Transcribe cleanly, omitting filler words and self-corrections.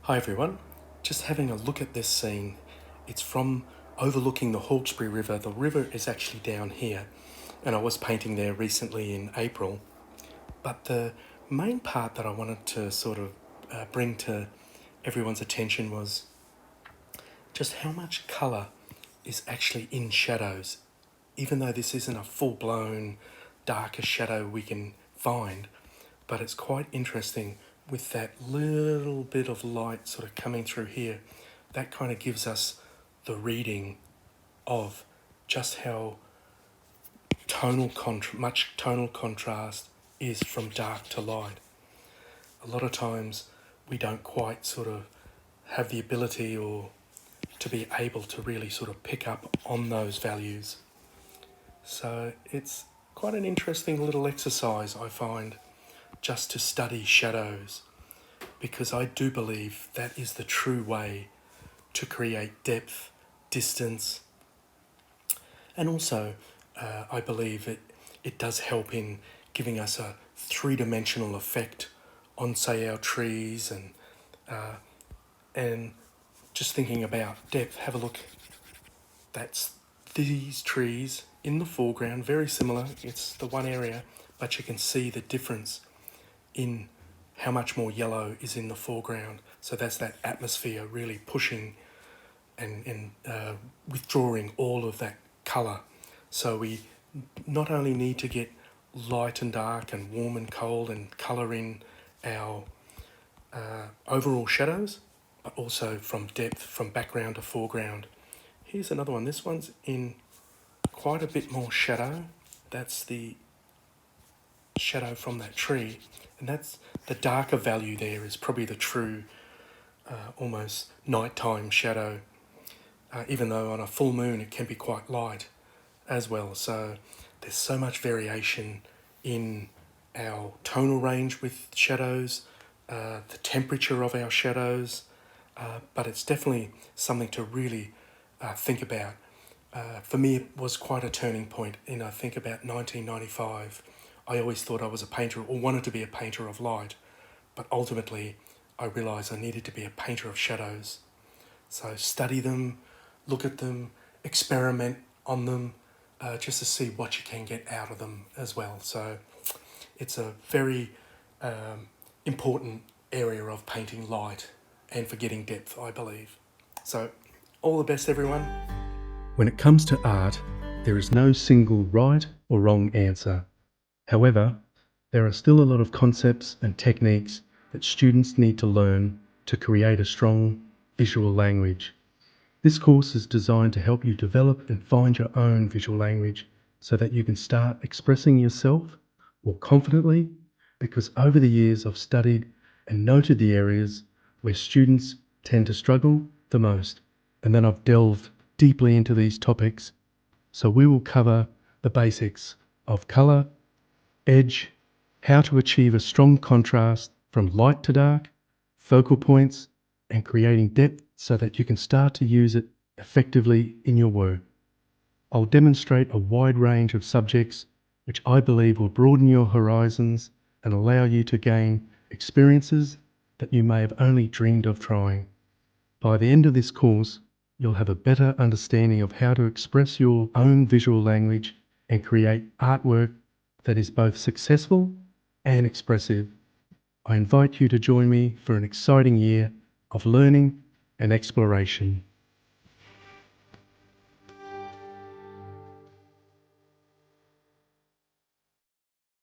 Hi everyone, just having a look at this scene. It's from overlooking the Hawkesbury River. The river is actually down here, and I was painting there recently in April. But the main part that I wanted to sort of bring to everyone's attention was just how much colour is actually in shadows. Even though this isn't a full-blown darker shadow we can find, but it's quite interesting with that little bit of light sort of coming through here. That kind of gives us the reading of just how much tonal contrast is from dark to light. A lot of times we don't quite sort of have the ability or to be able to really sort of pick up on those values. So it's quite an interesting little exercise, I find, just to study shadows, because I do believe that is the true way to create depth, distance, and also I believe it does help in giving us a three-dimensional effect on, say, our trees and just thinking about depth. Have a look. That's these trees in the foreground, very similar. It's the one area, but you can see the difference in how much more yellow is in the foreground. So that's that atmosphere really pushing and withdrawing all of that colour. So we not only need to get light and dark and warm and cold and colour in our overall shadows, but also from depth, from background to foreground. Here's another one. This one's in quite a bit more shadow. That's the shadow from that tree, and that's the darker value. There is probably the true almost nighttime shadow, even though on a full moon it can be quite light as well. So there's so much variation in our tonal range with shadows, the temperature of our shadows, but it's definitely something to really think about. For me, it was quite a turning point in, I think, about 1995. I always thought I was a painter or wanted to be a painter of light, but ultimately I realised I needed to be a painter of shadows. So study them, look at them, experiment on them, just to see what you can get out of them as well. So it's a very important area of painting light and for getting depth, I believe. So all the best, everyone. When it comes to art, there is no single right or wrong answer. However, there are still a lot of concepts and techniques that students need to learn to create a strong visual language. This course is designed to help you develop and find your own visual language so that you can start expressing yourself more confidently, because over the years I've studied and noted the areas where students tend to struggle the most, and then I've delved deeply into these topics. So we will cover the basics of colour, edge, how to achieve a strong contrast from light to dark, focal points, and creating depth so that you can start to use it effectively in your work. I'll demonstrate a wide range of subjects which I believe will broaden your horizons and allow you to gain experiences that you may have only dreamed of trying. By the end of this course, you'll have a better understanding of how to express your own visual language and create artwork that is both successful and expressive. I invite you to join me for an exciting year of learning and exploration.